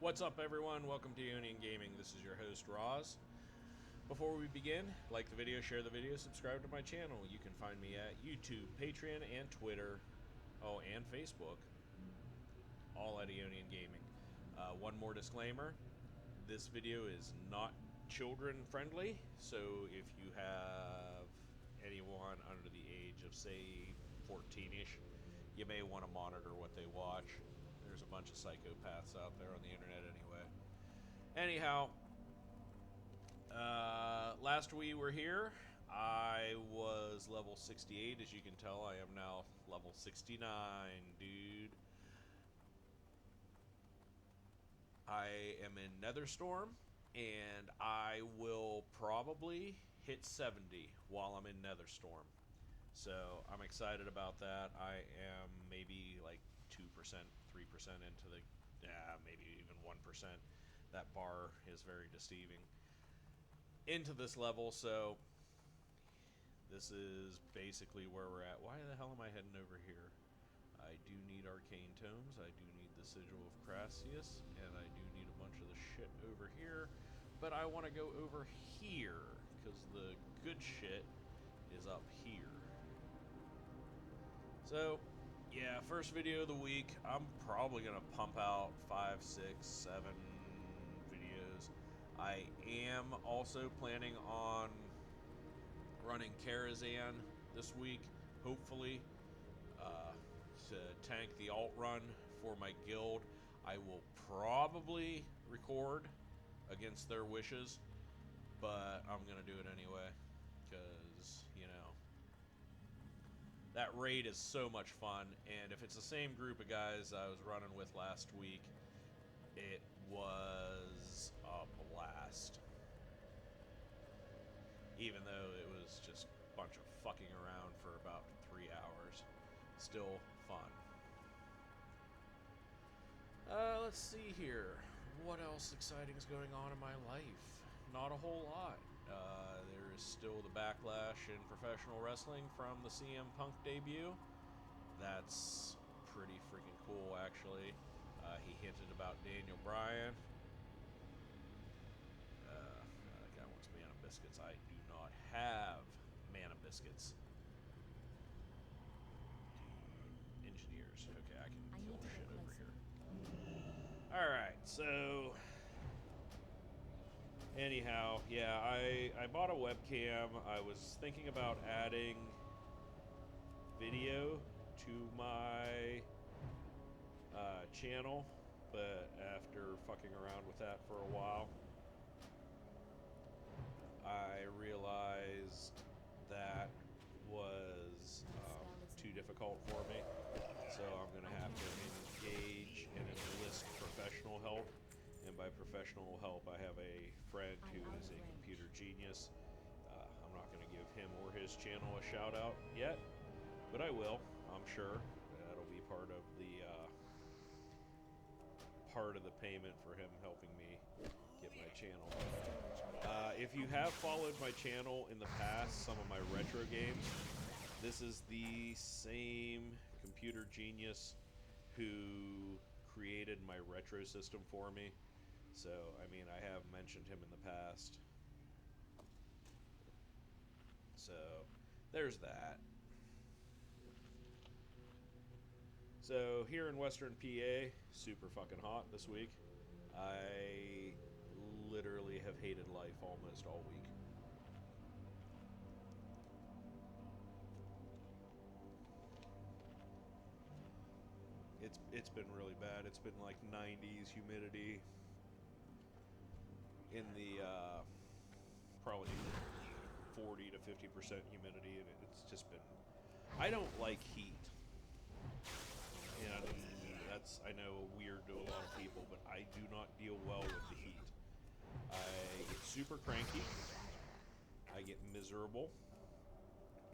What's up, everyone? Welcome to Union Gaming. This is your host, Roz. Before we begin, like the video, share the video, subscribe to my channel. You can find me at YouTube, Patreon, and Twitter. Oh, and Facebook. All at Union Gaming. One more disclaimer. This video is not children friendly, so if you have anyone under the age of, say, 14-ish, you may want to monitor what they watch. There's a bunch of psychopaths out there on the internet anyway. Anyhow, last we were here, I was level 68. As you can tell, I am now level 69, dude. I am in Netherstorm, and I will probably hit 70 while I'm in Netherstorm. So I'm excited about that. I am maybe like 2%, 3% into the, maybe even 1%. That bar is very deceiving. Into this level, so this is basically where we're at. Why the hell am I heading over here? I do need arcane tomes, I do need the sigil of Crassius, and I do need a bunch of the shit over here. But I want to go over here, because the good shit is up here. So, yeah, first video of the week. I'm probably going to pump out 5, 6, 7 videos. I am also planning on running Karazhan this week, hopefully, to tank the alt run for my guild. I will probably record against their wishes, but I'm going to do it anyway, because, you know, that raid is so much fun, and if it's the same group of guys I was running with last week, it was a blast. Even though it was just a bunch of fucking around for about 3 hours. Still fun. Let's see here. What else exciting is going on in my life? Not a whole lot. There is still the backlash in professional wrestling from the CM Punk debut. That's pretty freaking cool, actually. He hinted about Daniel Bryan. That guy wants mana biscuits. I do not have mana biscuits. Engineers. Okay, I can kill shit over here. Alright, so anyhow, yeah, I bought a webcam. I was thinking about adding video to my channel, but after fucking around with that for a while, I realized that was too difficult for me, so I'm going to have to engage and enlist professional help. And by professional help, I have a friend who is a computer genius. I'm not going to give him or his channel a shout out yet, but I will, I'm sure. That'll be part of the payment for him helping me get my channel. If you have followed my channel in the past, some of my retro games, this is the same computer genius who created my retro system for me. So, I mean, I have mentioned him in the past. So, there's that. So, here in Western PA, super fucking hot this week. I literally have hated life almost all week. It's been really bad. It's been like 90s humidity in the probably 40 to 50% humidity, and it's just been. I don't like heat. And that's, I know, weird to a lot of people, but I do not deal well with the heat. I get super cranky. I get miserable,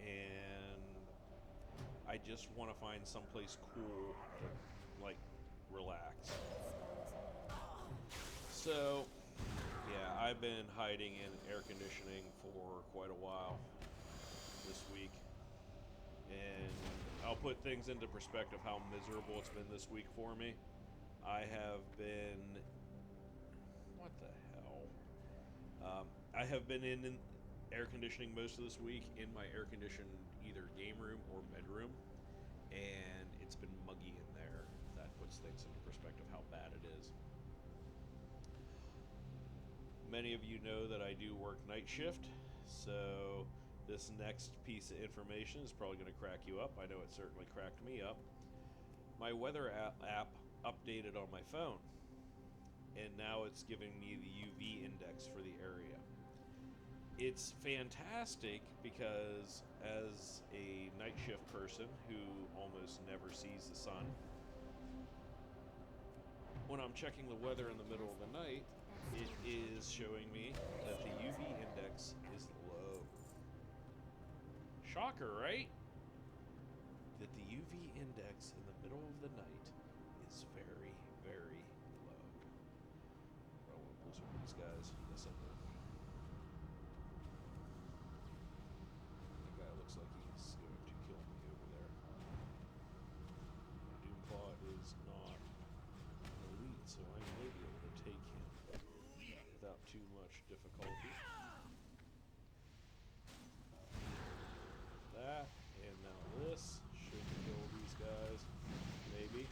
and I just want to find someplace cool to, like, relax. So, yeah, I've been hiding in air conditioning for quite a while this week. And I'll put things into perspective how miserable it's been this week for me. I have been What the hell? I have been in air conditioning most of this week in my air-conditioned either game room or bedroom, and it's been muggy in there. That puts things into perspective how bad it is. Many of you know that I do work night shift, so this next piece of information is probably going to crack you up. I know it certainly cracked me up. My weather app updated on my phone, and now it's giving me the UV index for the area. It's fantastic because as a night shift person who almost never sees the sun, when I'm checking the weather in the middle of the night, it is showing me that the UV index is low. Shocker, right? That the UV index in the middle of the night is very, very low. I don't want to blizzard these guys. Yes, I do. That guy looks like he's going to kill me over there. Doomclaw is not elite, so I may be able to take him without too much difficulty. That, and now this should kill these guys. Maybe.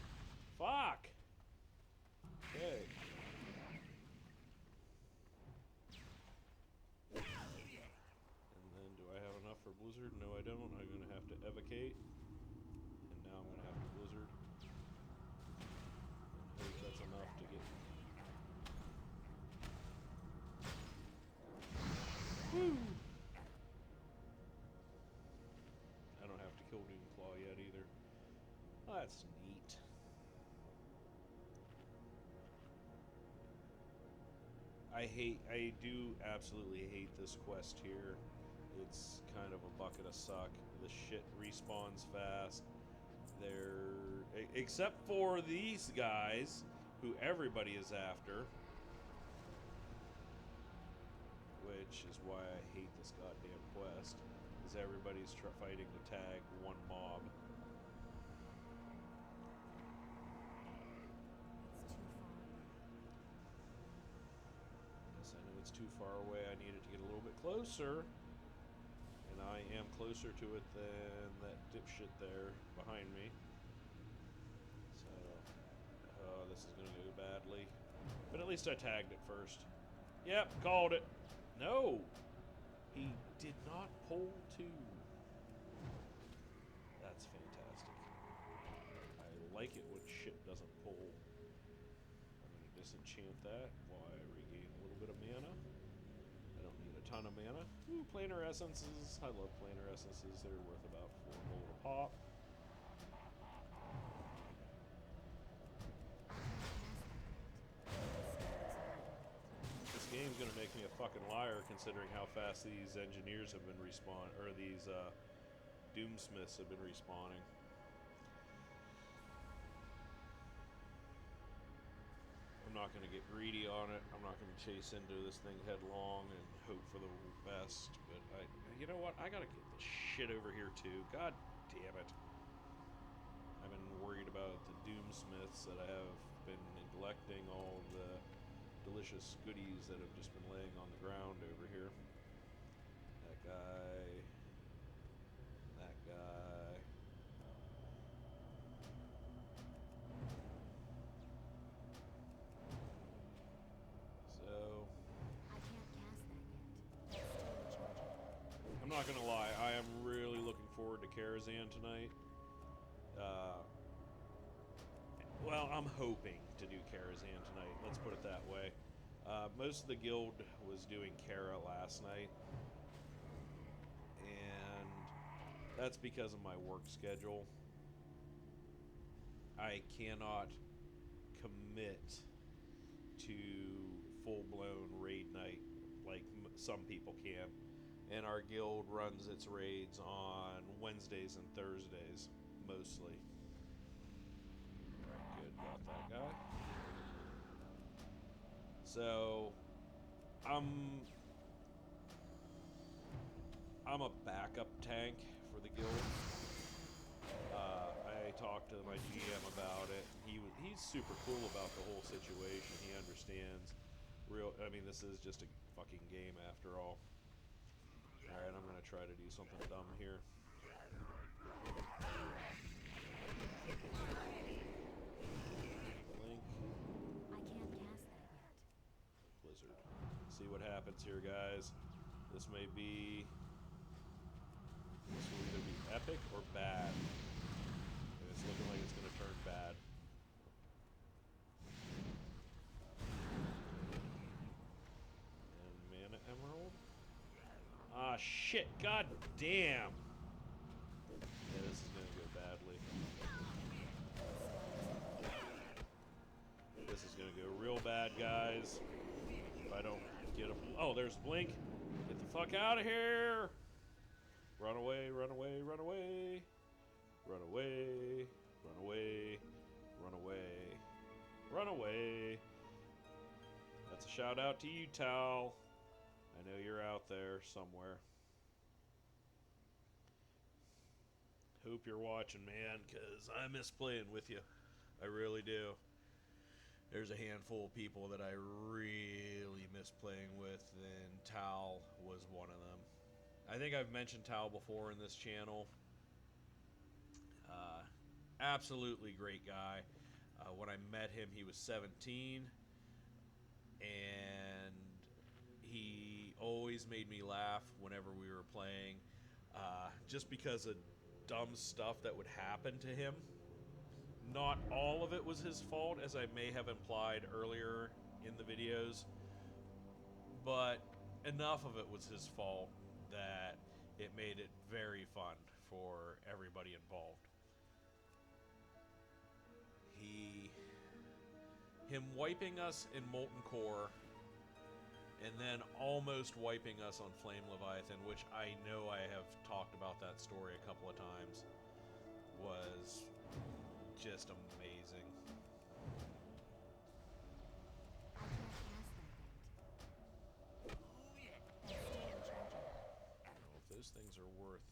Fuck! Okay. And then do I have enough for Blizzard? No, I don't. I'm going to have to evocate. And now I'm going to have to Blizzard. And hope that's enough to get... Woo! I don't have to kill Doomclaw yet either. That's neat. I do absolutely hate this quest here. It's kind of a bucket of suck. The shit respawns fast. Except for these guys, who everybody is after. Which is why I hate this goddamn quest. Is everybody's fighting to tag one mob. Yes, I know it's too far away. I need it to get a little bit closer. And I am closer to it than that dipshit there behind me. So, this is going to go badly. But at least I tagged it first. Yep, called it. No! He did not pull two. That's fantastic. I like it when shit doesn't pull. I'm going to disenchant that while I regain a little bit of mana. I don't need a ton of mana. Ooh, planar essences. I love planar essences. They're worth about 4 gold a pop. This game's gonna make me a fucking liar considering how fast these engineers have been respawning, or these doomsmiths have been respawning. I'm not gonna get greedy on it. I'm not gonna chase into this thing headlong and hope for the best. But you know what? I gotta get this shit over here too. God damn it! I've been worried about the doomsmiths that I have been neglecting all of the delicious goodies that have just been laying on the ground over here. That guy. That guy. So, I can't cast that yet. I'm not gonna lie, I am really looking forward to Karazhan tonight. Well, I'm hoping to do Karazhan tonight, let's put it that way. Most of the guild was doing Kara last night, and that's because of my work schedule. I cannot commit to full-blown raid night like some people can, and our guild runs its raids on Wednesdays and Thursdays mostly. Good, got that guy. So I'm a backup tank for the guild. I talked to my GM about it. He's super cool about the whole situation. He understands I mean, this is just a fucking game after all. Alright, I'm gonna try to do something dumb here. Blink. I can't cast that yet. Blizzard. See what happens here, guys. This may be... This will either be epic or bad. And it's looking like it's gonna turn bad. And Mana Emerald. Ah, shit. God damn. Yeah, this is gonna go badly. This is gonna go real bad, guys. If I don't get him. Oh, there's Blink. Get the fuck out of here. Run away, run away, run away. Run away, run away, run away, run away. That's a shout out to you, Tal. I know you're out there somewhere. Hope you're watching, man, because I miss playing with you. I really do. There's a handful of people that I really miss playing with, and Tal was one of them. I think I've mentioned Tal before in this channel. Absolutely great guy. When I met him, he was 17, and he always made me laugh whenever we were playing, just because of dumb stuff that would happen to him. Not all of it was his fault, as I may have implied earlier in the videos, but enough of it was his fault that it made it very fun for everybody involved. Him wiping us in Molten Core and then almost wiping us on Flame Leviathan, which I know I have talked about that story a couple of times, was just amazing. I can't cast that yet. It's still recharging. I don't know if those things are worth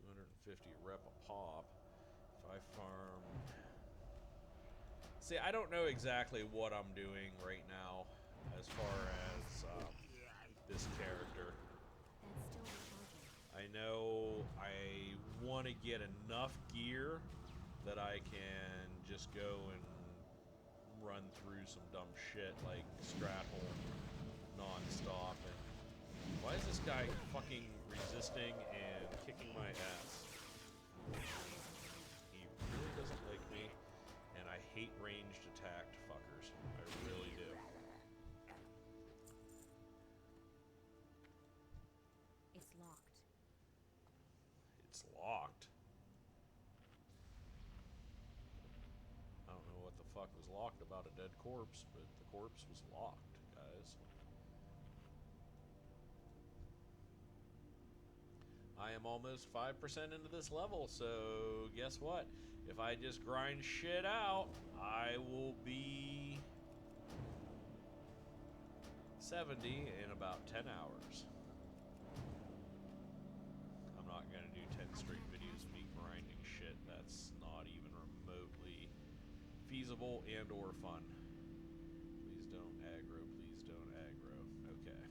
250 rep a pop. If I farm... See, I don't know exactly what I'm doing right now as far as this character. That's still recharging. I know I want to get enough gear that I can just go and run through some dumb shit like Strathole non-stop. And why is this guy fucking resisting and kicking my ass? He really doesn't like me, and I hate ranged attacked fuckers. I really do. It's locked. It's locked. I don't know what the fuck was locked about a dead corpse, but the corpse was locked, guys. I am almost 5% into this level, so guess what? If I just grind shit out, I will be 70 in about 10 hours. I'm not going to do 10 straight videos of me grinding shit. That's not even remotely feasible and or fun. Please don't aggro, please don't aggro. Okay.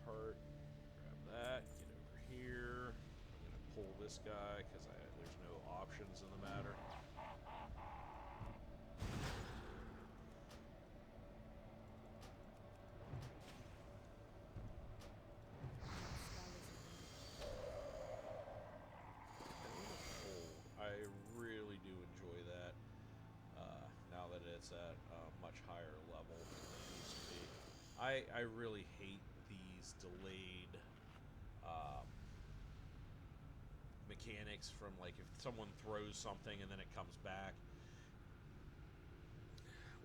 Part, grab that, get over here. I'm gonna pull this guy because there's no options in the matter. I really do enjoy that now that it's at a much higher level than it used to be. I really hate these delayed mechanics from, like, if someone throws something and then it comes back.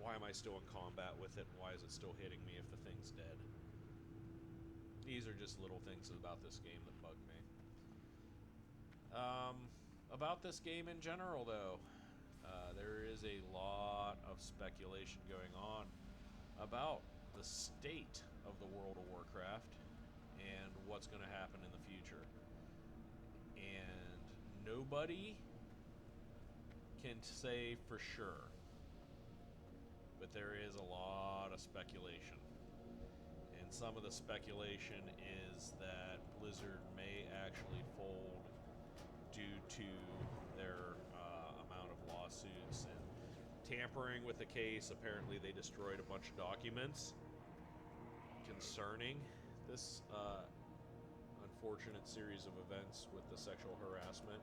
Why am I still in combat with it? Why is it still hitting me if the thing's dead? These are just little things about this game that bug me. About this game in general, though, there is a lot of speculation going on about the state of the World of Warcraft and what's going to happen in the future. And nobody can say for sure, but there is a lot of speculation. And some of the speculation is that Blizzard may actually fold due to their amount of lawsuits and tampering with the case. Apparently they destroyed a bunch of documents concerning this unfortunate series of events with the sexual harassment.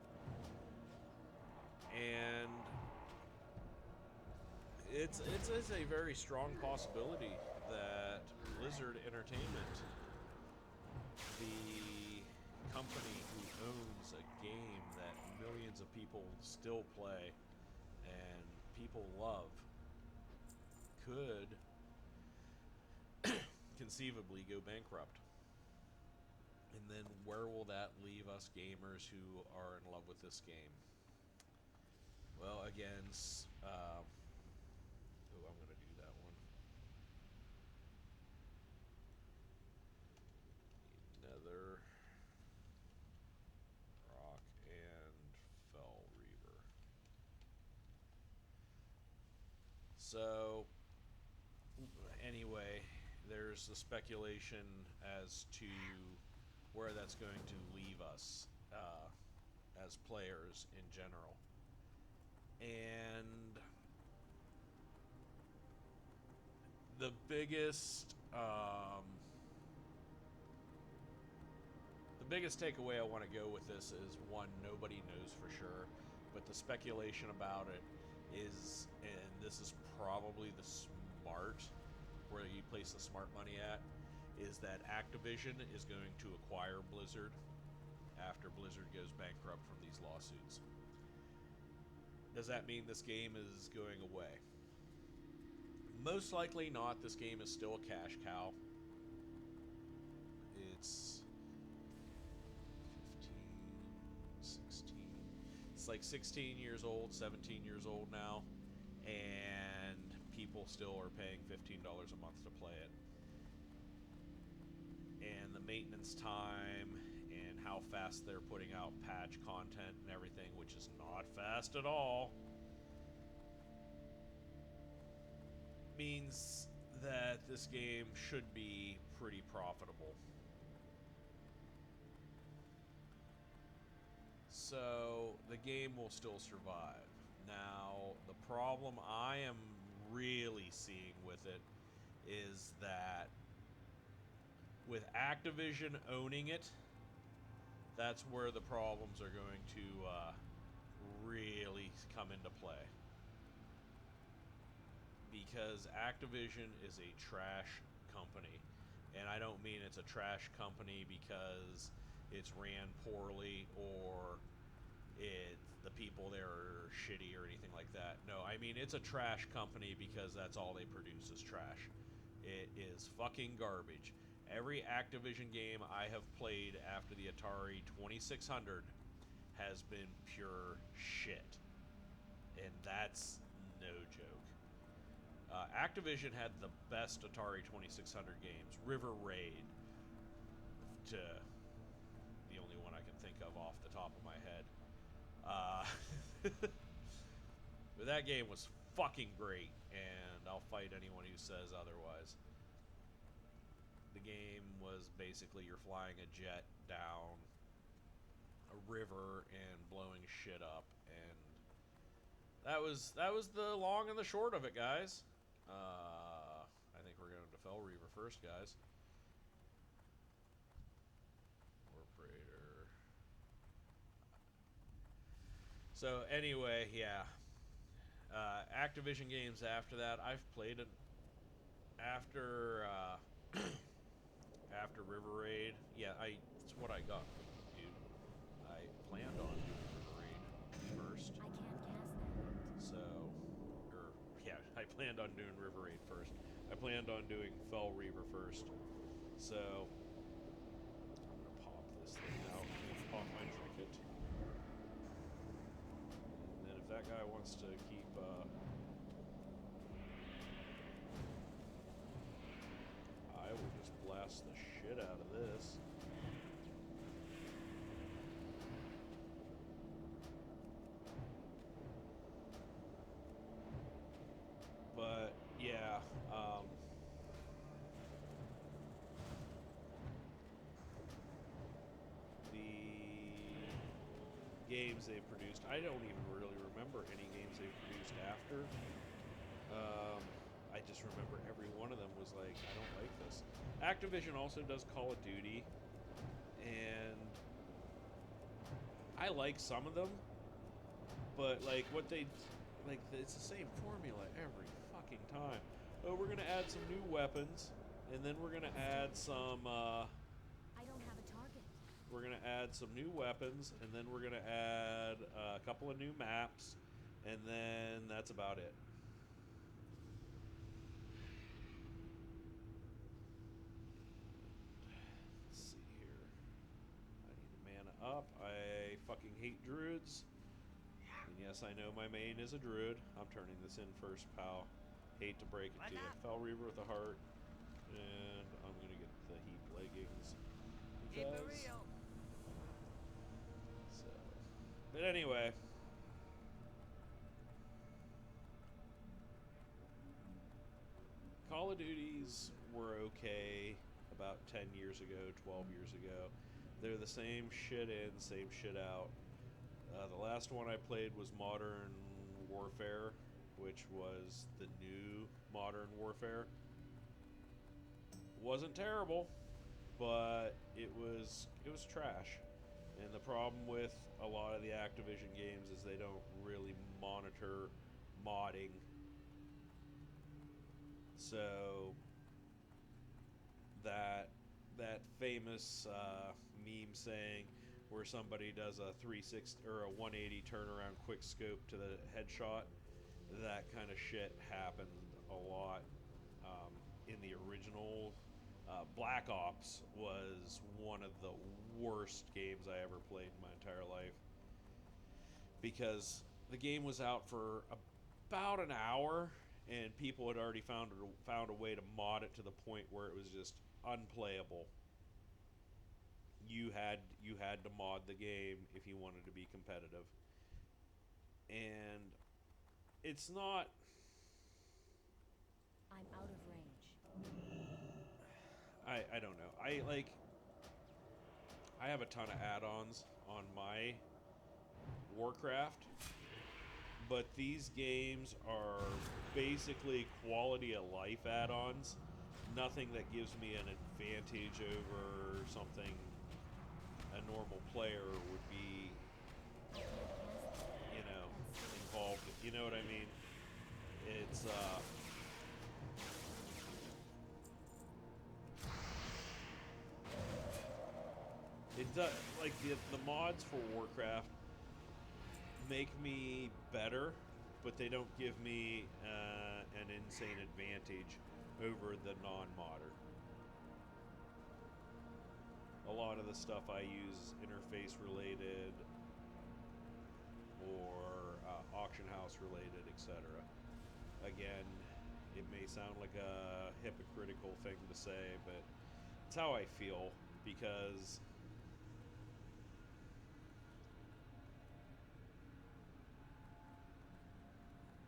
And it's a very strong possibility that Blizzard Entertainment, the company who owns a game that millions of people still play and people love, could conceivably go bankrupt. And then where will that leave us gamers who are in love with this game? Well, again, I'm going to do that one. Nether, Rock, and Fell Reaver. So, anyway, there's the speculation as to where that's going to leave us as players in general. And the biggest takeaway I want to go with this is, one, nobody knows for sure, but the speculation about it is, and this is probably the smart, where you place the smart money at, is that Activision is going to acquire Blizzard after Blizzard goes bankrupt from these lawsuits. Does that mean this game is going away? Most likely not. This game is still a cash cow. It's 15, 16. It's like 16 years old, 17 years old now, and people still are paying $15 a month to play it. And the maintenance time and how fast they're putting out patch content and everything, which is not fast at all, means that this game should be pretty profitable. So the game will still survive. Now, the problem I am really seeing with it is that with Activision owning it, that's where the problems are going to really come into play. Because Activision is a trash company. And I don't mean it's a trash company because it's ran poorly or the people there are shitty or anything like that. No, I mean it's a trash company because that's all they produce is trash. It is fucking garbage. Every Activision game I have played after the Atari 2600 has been pure shit. And that's no joke. Activision had the best Atari 2600 games. River Raid, to the only one I can think of off the top of my head. But that game was fucking great, and I'll fight anyone who says otherwise. The game was basically you're flying a jet down a river and blowing shit up, and that was the long and the short of it, guys. I think we're going to Fell Reaver first, guys. Warp Raider. So anyway, yeah. Activision games after that, I've played it after after River Raid. Yeah, it's what I got, dude. I planned on doing River Raid first. I can't cast that. I planned on doing River Raid first. I planned on doing Fell Reaver first. So I'm gonna pop this thing out and pop my trinket. And then if that guy wants to keep I will just blast the shit out of this. games they've produced. I don't even really remember any games they've produced after. I just remember every one of them was like, I don't like this. Activision also does Call of Duty, and I like some of them, but like what they like, it's the same formula every fucking time. Oh, we're gonna add some new weapons, and then we're gonna add some. I don't have a target. We're gonna add some new weapons, and then we're gonna add a couple of new maps, and then that's about it. Let's see here. I need to mana up. I fucking hate druids. And yes, I know my main is a druid. I'm turning this in first, pal. Hate to break it to you. Fell Reaver with a heart. And I'm going to get the heap leggings. Because... So. But anyway. Call of Duties were okay about 10 years ago, 12 years ago. They're the same shit in, same shit out. The last one I played was Modern Warfare, which was the new Modern Warfare. Wasn't terrible, but it was trash. And the problem with a lot of the Activision games is they don't really monitor modding. So that famous meme saying where somebody does a 360 or a 180 turnaround quick scope to the headshot, that kind of shit happened a lot in the original. Black Ops was one of the worst games I ever played in my entire life, because the game was out for about an hour and people had already found a way to mod it to the point where it was just unplayable. You had to mod the game if you wanted to be competitive. And it's not... I'm out of range. I don't know. I have a ton of add-ons on my Warcraft, but these games are basically quality of life add-ons. Nothing that gives me an advantage over something a normal player would be, involved. You know what I mean? It's it does, like the mods for Warcraft make me better, but they don't give me an insane advantage over the non-modder. A lot of the stuff I use is interface related or auction house related, etc. Again, it may sound like a hypocritical thing to say, but it's how I feel, because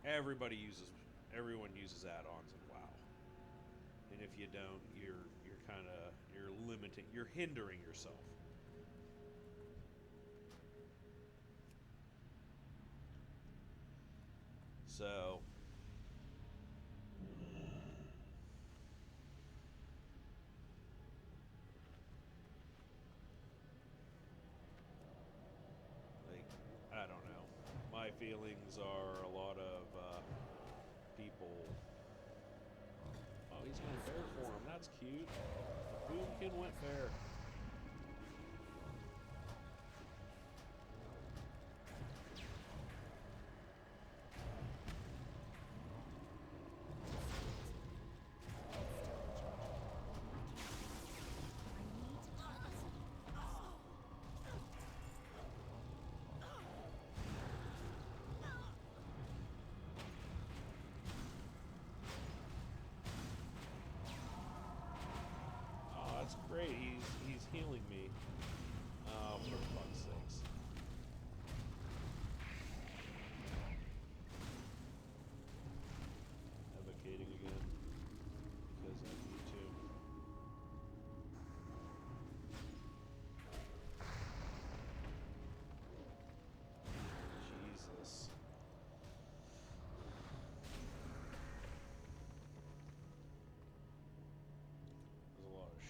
everyone uses add-ons in WoW. And if you don't, you're limiting, you're hindering yourself. So I don't know. My feelings are a lot of people. Oh, he's going fair for him. That's cute. Boomkin went fair. Great,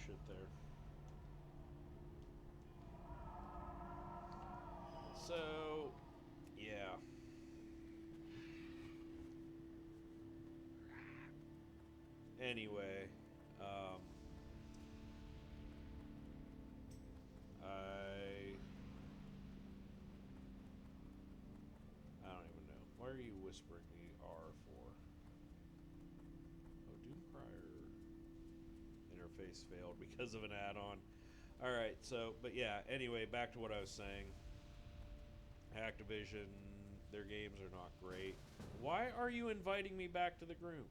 shit there. So, yeah. Anyway, I don't even know. Why are you whispering me R for? Oh, Doomcrier interface failed because of an add-on. Alright, so, but yeah, anyway, back to what I was saying. Activision, their games are not great. Why are you inviting me back to the group?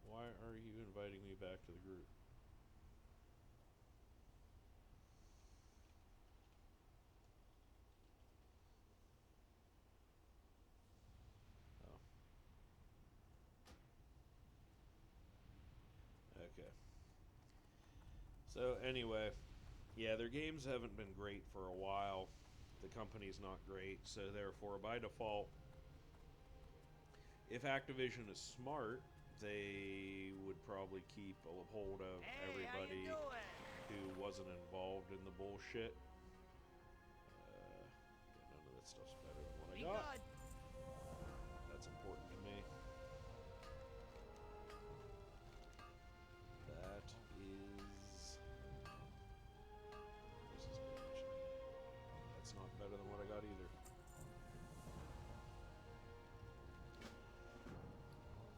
Why are you inviting me back to the group? Oh. Okay. So anyway, yeah, their games haven't been great for a while. The company's not great, so therefore, by default, if Activision is smart, they would probably keep a hold of everybody who wasn't involved in the bullshit. None of that stuff's better than what I got. That's important to me. That is... That's not better than what I got either.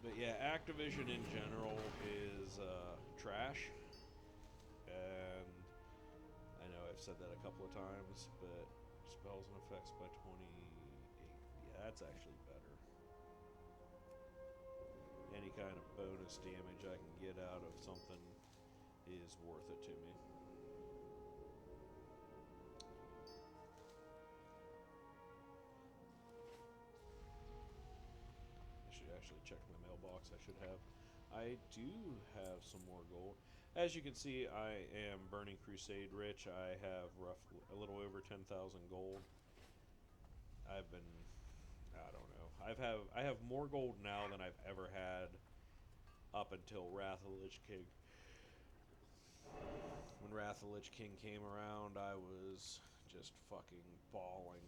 But yeah, Activision in general is trash. And I know I've said that a couple of times, but spells and effects by 28. Yeah, that's actually better. Any kind of bonus damage I can get out of something is worth it to me. I should actually check my mailbox. I should have. I do have some more gold. As you can see, I am Burning Crusade rich. I have roughly a little over 10,000 gold. I've been, I don't know. I have more gold now than I've ever had up until Wrath of the Lich King. When Wrath of the Lich King came around, I was just fucking bawling.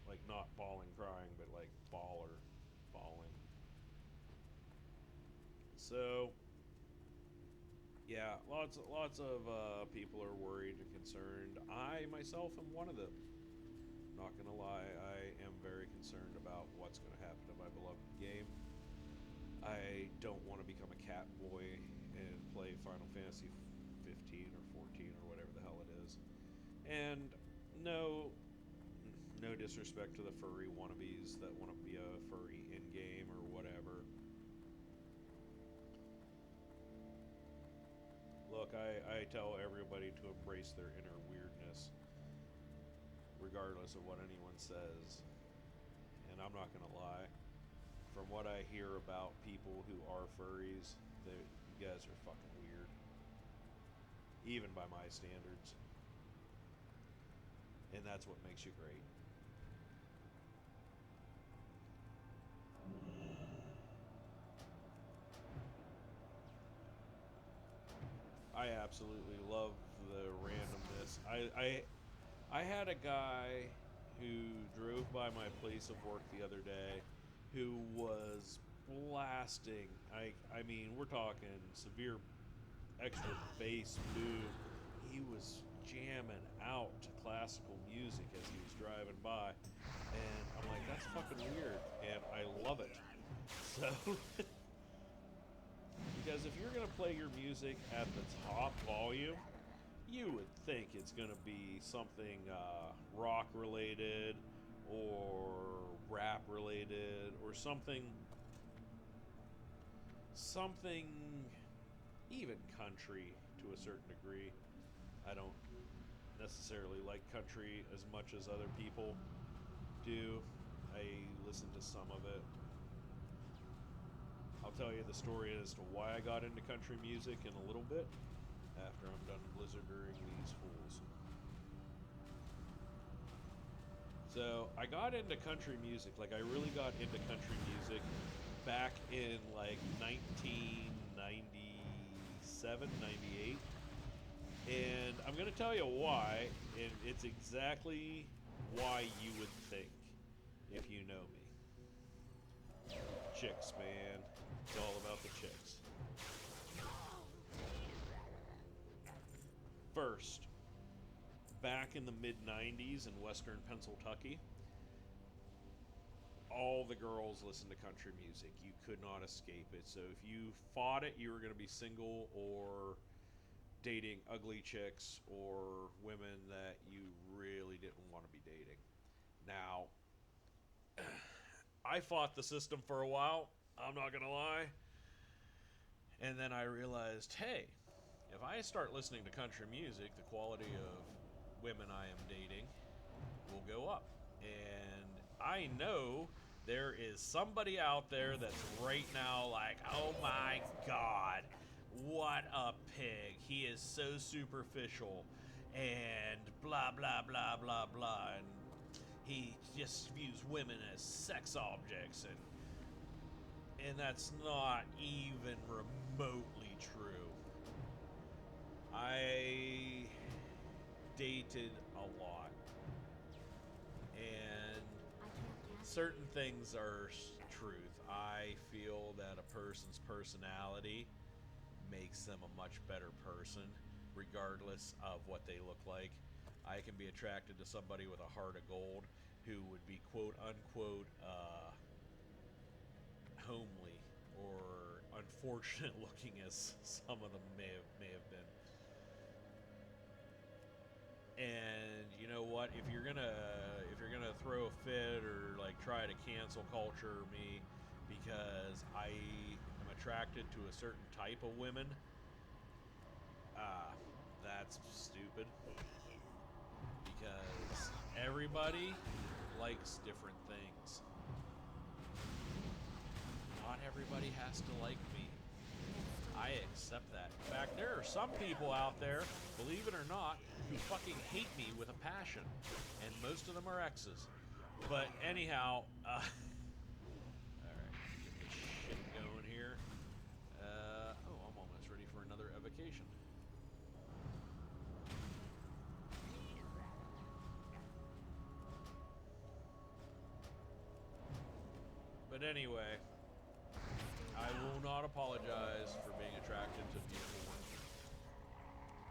Like, not bawling crying, but like bawling. So, yeah, lots of people are worried and concerned. I myself am one of them. Not gonna lie, I am very concerned about what's gonna happen to my beloved game. I don't want to become a cat boy and play Final Fantasy 15 or 14 or whatever the hell it is. And no disrespect to the furry wannabes that want to be a furry in-game or whatever. Look, I tell everybody to embrace their inner weirdness, regardless of what anyone says. And I'm not going to lie. From what I hear about people who are furries, you guys are fucking weird. Even by my standards. And that's what makes you great. I absolutely love the randomness. I had a guy who drove by my place of work the other day who was blasting. I mean, we're talking severe extra bass boom. He was jamming out to classical music as he was driving by. And I'm like, that's fucking weird. And I love it. So... Because if you're going to play your music at the top volume, you would think it's going to be something rock related or rap related or something even country to a certain degree. I don't necessarily like country as much as other people do. I listen to some of it. I'll tell you the story as to why I got into country music in a little bit after I'm done blizzarding these fools. So I got into country music, like I really got into country music back in like 1997, 98. And I'm going to tell you why, and it's exactly why you would think if you know me. Chicks, man. It's all about the chicks. First, back in the mid-90s in western Pennsylvania, all the girls listened to country music. You could not escape it. So if you fought it, you were going to be single or dating ugly chicks or women that you really didn't want to be dating. Now, I fought the system for a while, I'm not going to lie. And then I realized, hey, if I start listening to country music, the quality of women I am dating will go up. And I know there is somebody out there that's right now like, oh my God, what a pig. He is so superficial and blah, blah, blah, blah, blah. And he just views women as sex objects. And that's not even remotely true. I dated a lot. And certain things are truth. I feel that a person's personality makes them a much better person, regardless of what they look like. I can be attracted to somebody with a heart of gold who would be quote unquote homely or unfortunate looking as some of them may have been. And you know what? If you're gonna throw a fit or like try to cancel culture me because I am attracted to a certain type of women, that's stupid. Because everybody likes different things. Not everybody has to like me. I accept that. In fact, there are some people out there, believe it or not, who fucking hate me with a passion. And most of them are exes. But anyhow, alright, get this shit going here. I'm almost ready for another evocation. But anyway, I will not apologize for being attracted to beautiful women.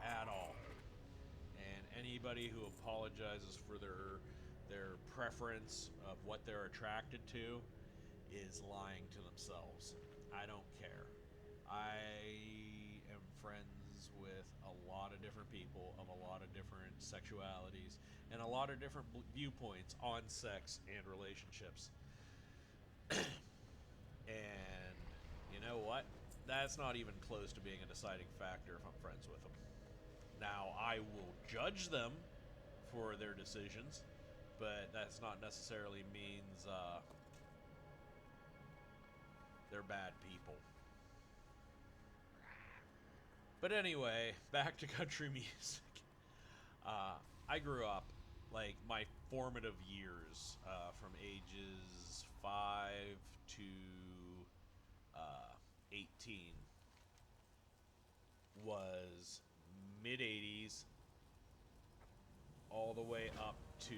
At all. And anybody who apologizes for their preference of what they're attracted to is lying to themselves. I don't care. I am friends with a lot of different people of a lot of different sexualities and a lot of different viewpoints on sex and relationships. And you know what? That's not even close to being a deciding factor if I'm friends with them. Now, I will judge them for their decisions, but that's not necessarily means they're bad people. But anyway, back to country music. I grew up, like, my formative years from ages 5 to 18 was mid-80s all the way up to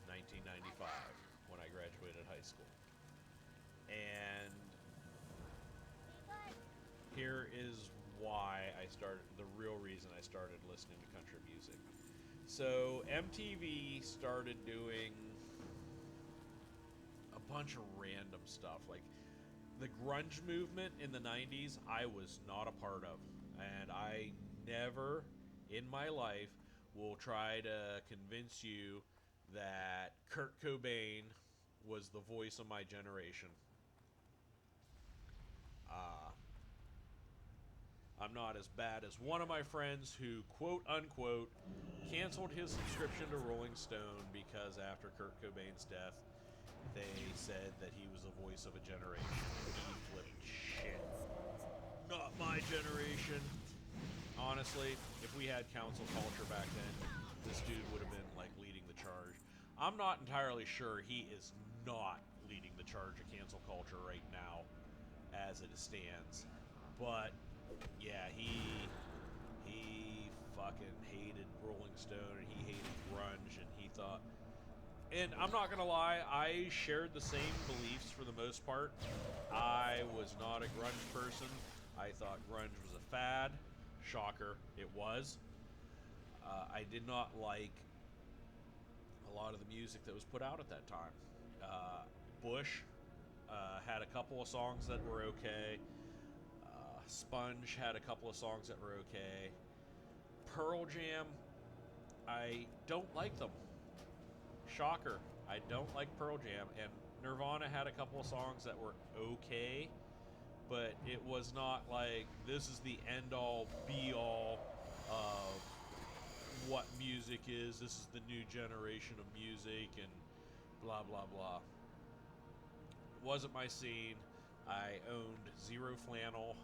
1995 when I graduated high school. And here is why the real reason I started listening to country music. So MTV started doing a bunch of random stuff. Like the grunge movement in the 90s, I was not a part of. And I never in my life will try to convince you that Kurt Cobain was the voice of my generation. I'm not as bad as one of my friends who, quote unquote, canceled his subscription to Rolling Stone because after Kurt Cobain's death, they said that he was the voice of a generation. He flipped shit. Not my generation. Honestly, if we had council culture back then, this dude would have been like leading the charge. I'm not entirely sure he is not leading the charge of cancel culture right now, as it stands. But yeah, he fucking hated Rolling Stone, and he hated grunge, and he thought. And I'm not gonna lie, I shared the same beliefs for the most part. I was not a grunge person. I thought grunge was a fad. Shocker, it was. I did not like a lot of the music that was put out at that time. Bush had a couple of songs that were okay. Sponge had a couple of songs that were okay. Pearl Jam, I don't like them. Shocker, I don't like Pearl Jam. And Nirvana had a couple of songs that were okay, but it was not like this is the end-all, be-all of what music is. This is the new generation of music and blah, blah, blah. It wasn't my scene. I owned zero flannel.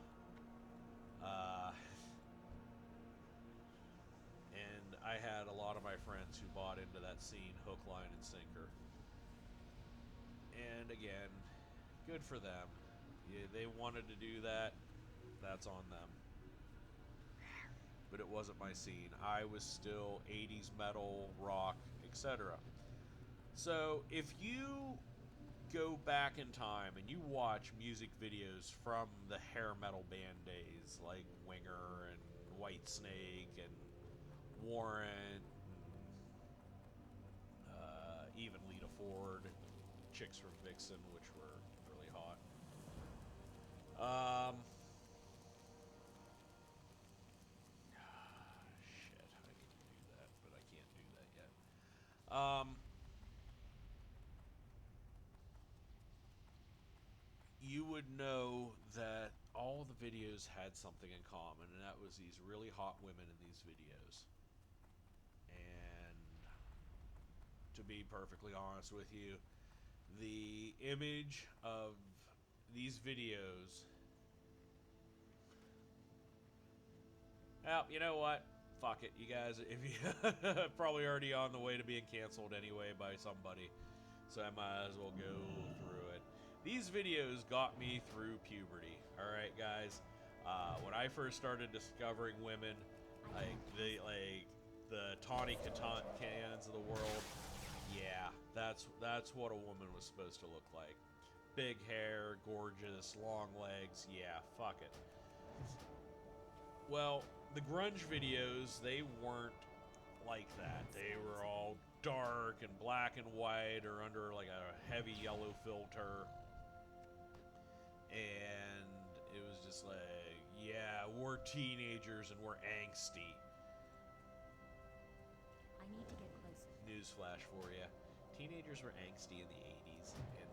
And I had a lot of my friends who bought into that scene hook, line, and sinker. And again, good for them. Yeah, they wanted to do that. That's on them. But it wasn't my scene. I was still 80s metal, rock, etc. So if you go back in time and you watch music videos from the hair metal band days, like Winger and Whitesnake and Warrant, even Lita Ford, Chicks from Vixen, which were really hot. Shit, I need to do that, but I can't do that yet. You would know that all the videos had something in common, and that was these really hot women in these videos. And to be perfectly honest with you, the image of these videos. Well, you know what? Fuck it, you guys. If you probably already on the way to being canceled anyway by somebody, so I might as well go through it. These videos got me through puberty. All right, guys. When I first started discovering women, like the Tawny Cans of the world, yeah, that's what a woman was supposed to look like. Big hair, gorgeous, long legs. Yeah, fuck it. Well, the grunge videos, they weren't like that. They were all dark and black and white or under like a heavy yellow filter. And it was just like, yeah, we're teenagers and we're angsty. I need to get closer. Newsflash for you. Teenagers were angsty in the 80s and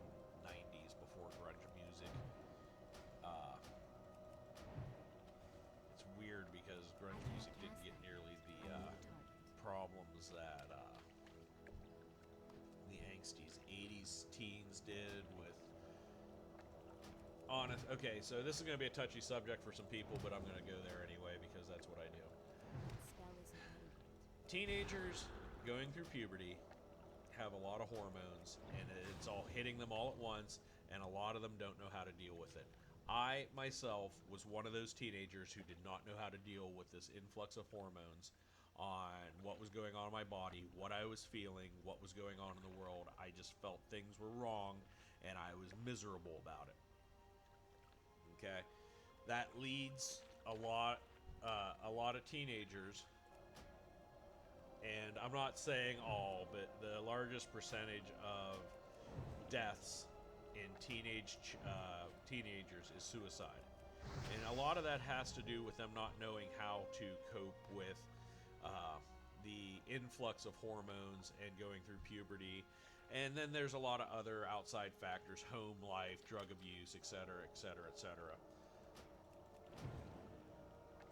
90s before grunge music. It's weird because grunge music didn't get nearly the problems that the angsties 80s teens did with honest. Okay, so this is going to be a touchy subject for some people, but I'm going to go there anyway because that's what I do. Spell isn't ready. Teenagers going through puberty have a lot of hormones, and it's all hitting them all at once, and a lot of them don't know how to deal with it. I, myself, was one of those teenagers who did not know how to deal with this influx of hormones on what was going on in my body, what I was feeling, what was going on in the world. I just felt things were wrong, and I was miserable about it. Okay, that leads a lot of teenagers, and I'm not saying all, but the largest percentage of deaths in teenagers is suicide, and a lot of that has to do with them not knowing how to cope with the influx of hormones and going through puberty. And then there's a lot of other outside factors, home life, drug abuse, etc., etc., etc.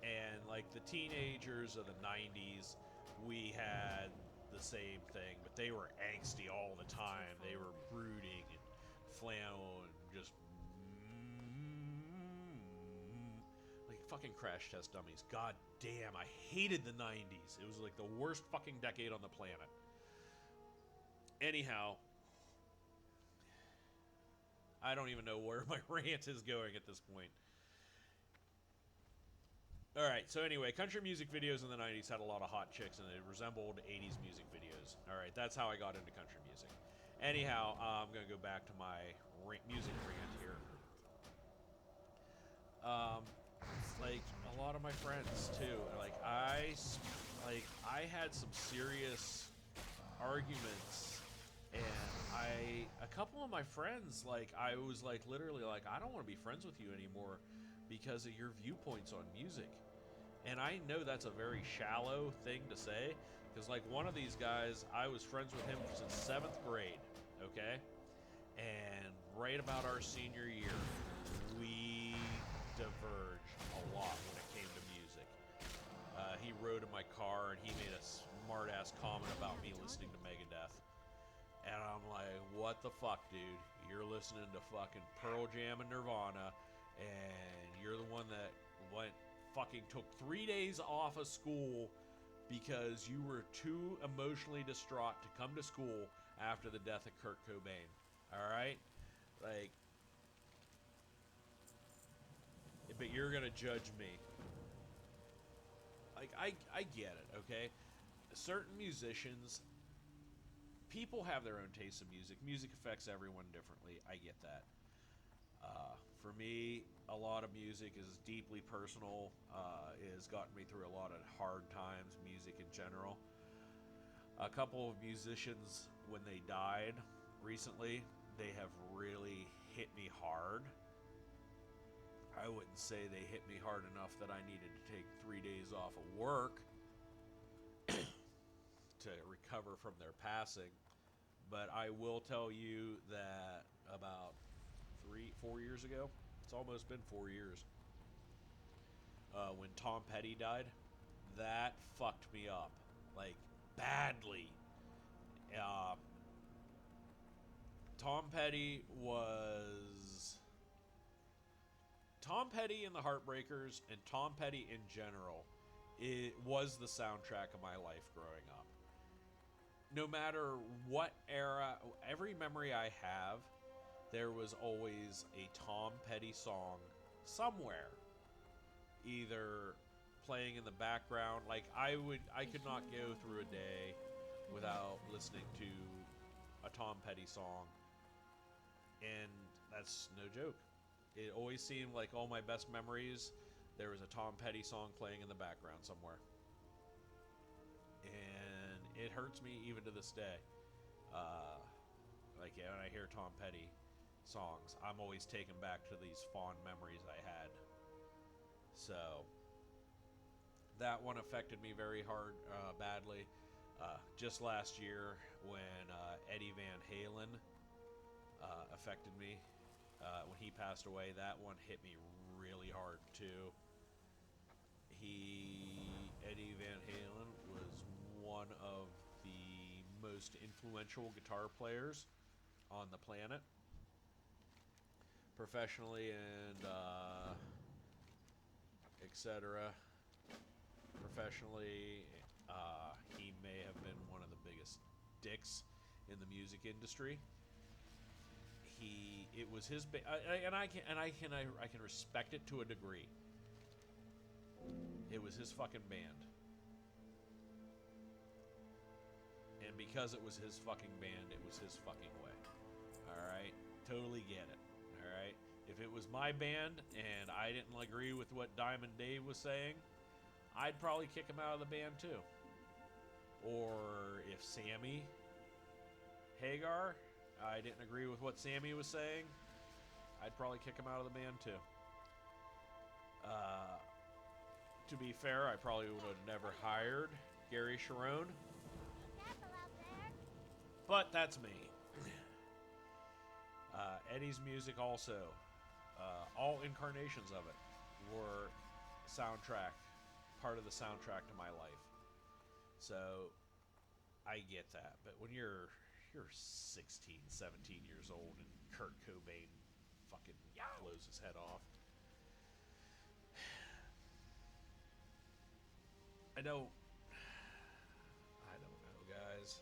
And like the teenagers of the 90s, we had the same thing, but they were angsty all the time. They were brooding and flannel and just like fucking Crash Test Dummies. God damn, I hated the 90s. It was like the worst fucking decade on the planet. Anyhow, I don't even know where my rant is going at this point. Alright, so anyway, country music videos in the 90s had a lot of hot chicks, and they resembled 80s music videos. Alright, that's how I got into country music. Anyhow, I'm going to go back to my music rant here. Like, a lot of my friends, too. Like, I had some serious arguments, and a couple of my friends, like, I was, like, literally, like, I don't want to be friends with you anymore because of your viewpoints on music. And I know that's a very shallow thing to say, because, like, one of these guys, I was friends with him since 7th grade, okay? And right about our senior year, we diverged a lot when it came to music. He rode in my car, and he made a smart-ass comment about me listening to Megadeth. And I'm like, what the fuck, dude? You're listening to fucking Pearl Jam and Nirvana, and you're the one that took 3 days off of school because you were too emotionally distraught to come to school after the death of Kurt Cobain. Alright? Like, but you're gonna judge me. Like, I get it, okay? Certain musicians, people have their own taste in music. Music affects everyone differently. I get that. For me, a lot of music is deeply personal. It has gotten me through a lot of hard times, music in general. A couple of musicians, when they died recently, they have really hit me hard. I wouldn't say they hit me hard enough that I needed to take 3 days off of work to recover from their passing. But I will tell you that about 4 years ago, it's almost been 4 years, when Tom Petty died, that fucked me up, like, badly. Tom Petty and the Heartbreakers, and Tom Petty in general, it was the soundtrack of my life growing up. No matter what era, every memory I have, there was always a Tom Petty song somewhere, either playing in the background. Like, I could not go through a day without listening to a Tom Petty song, and that's no joke. It always seemed like all my best memories, there was a Tom Petty song playing in the background somewhere. And it hurts me even to this day. Like, when I hear Tom Petty songs, I'm always taken back to these fond memories I had. So, that one affected me very hard, badly. Just last year, when Eddie Van Halen affected me, when he passed away, that one hit me really hard too. Eddie Van Halen was one of the most influential guitar players on the planet, professionally and etc. Professionally, he may have been one of the biggest dicks in the music industry. It was his and I can respect it to a degree. It was his fucking band. And because it was his fucking band, it was his fucking way. Alright? Totally get it. Alright? If it was my band and I didn't agree with what Diamond Dave was saying, I'd probably kick him out of the band too. Or if Sammy Hagar, I didn't agree with what Sammy was saying, I'd probably kick him out of the band too. To be fair, I probably would have never hired Gary Sharon. But that's me. Eddie's music also, all incarnations of it were part of the soundtrack to my life. So, I get that. But when you're 16, 17 years old and Kurt Cobain fucking blows his head off. I don't know, guys.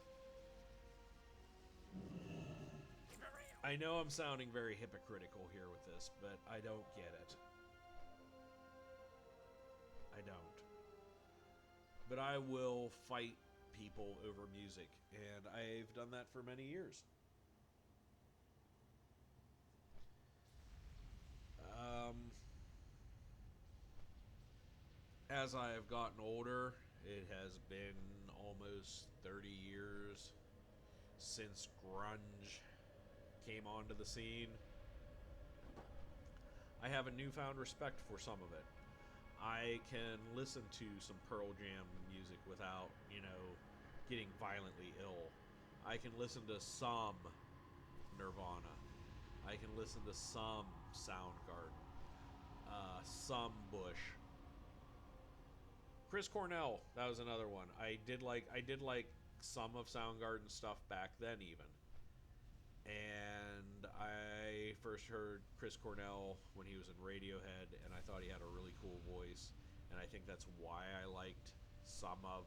I know I'm sounding very hypocritical here with this, but I don't get it. I don't. But I will fight people over music, and I've done that for many years. As I have gotten older, it has been almost 30 years since grunge came onto the scene. I have a newfound respect for some of it. I can listen to some Pearl Jam music without, getting violently ill. I can listen to some Nirvana. I can listen to some Soundgarden, some Bush. Chris Cornell, that was another one. I did like some of Soundgarden stuff back then even. And I first heard Chris Cornell when he was in Radiohead, and I thought he had a really cool voice. And I think that's why I liked some of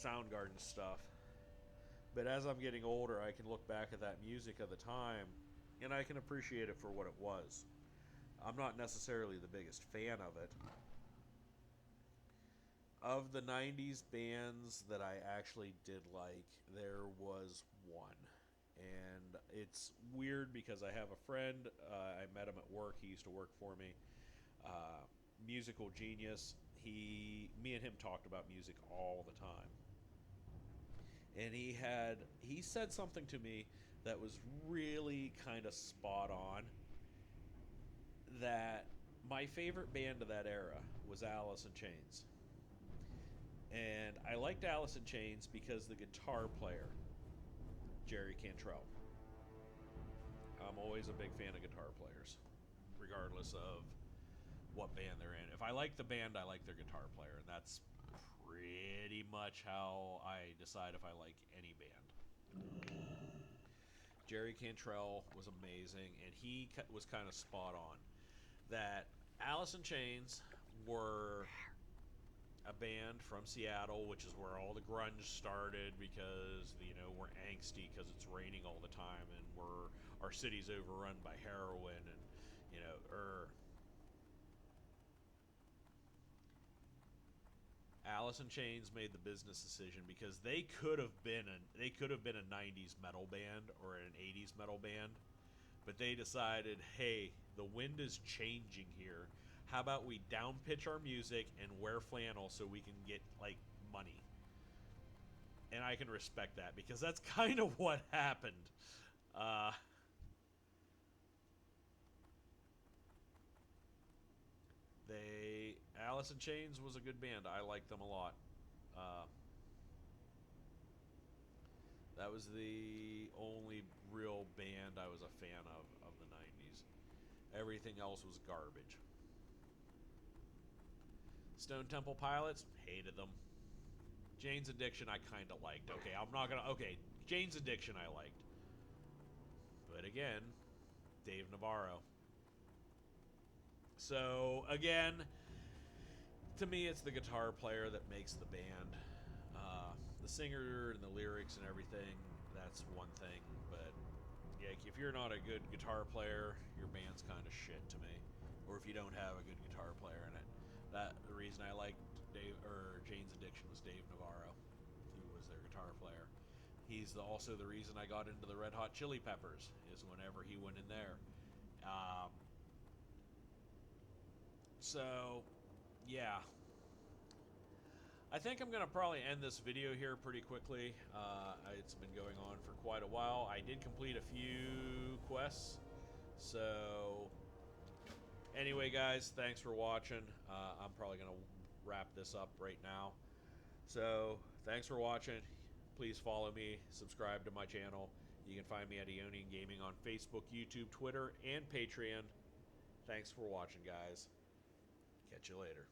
Soundgarden stuff. But as I'm getting older, I can look back at that music of the time, and I can appreciate it for what it was. I'm not necessarily the biggest fan of it. Of the 90s bands that I actually did like, there was one. And it's weird because I have a friend, I met him at work, he used to work for me, musical genius. Me and him talked about music all the time. And he said something to me that was really kind of spot on, that my favorite band of that era was Alice in Chains. And I liked Alice in Chains because the guitar player, Jerry Cantrell. I'm always a big fan of guitar players, regardless of what band they're in. If I like the band, I like their guitar player, and that's pretty much how I decide if I like any band. Jerry Cantrell was amazing, and he was kind of spot on. That Alice in Chains were a band from Seattle, which is where all the grunge started, because we're angsty because it's raining all the time, and our city's overrun by heroin, and Alice in Chains made the business decision because they could have been a 90s metal band or an 80s metal band, but they decided, hey, the wind is changing here. How about we downpitch our music and wear flannel so we can get money? And I can respect that because that's kind of what happened. Alice in Chains was a good band. I liked them a lot. That was the only real band I was a fan of the 90s. Everything else was garbage. Stone Temple Pilots, hated them. Jane's Addiction I kind of liked. Jane's Addiction I liked. But again, Dave Navarro. So again, to me it's the guitar player that makes the band. The singer and the lyrics and everything, that's one thing. But yeah, if you're not a good guitar player, your band's kind of shit to me. Or if you don't have a good guitar player in it. The reason I liked Jane's Addiction was Dave Navarro. He was their guitar player. He's also the reason I got into the Red Hot Chili Peppers, is whenever he went in there. So, yeah. I think I'm going to probably end this video here pretty quickly. It's been going on for quite a while. I did complete a few quests. So, anyway, guys, thanks for watching. I'm probably going to wrap this up right now. So, thanks for watching. Please follow me. Subscribe to my channel. You can find me at Ionian Gaming on Facebook, YouTube, Twitter, and Patreon. Thanks for watching, guys. Catch you later.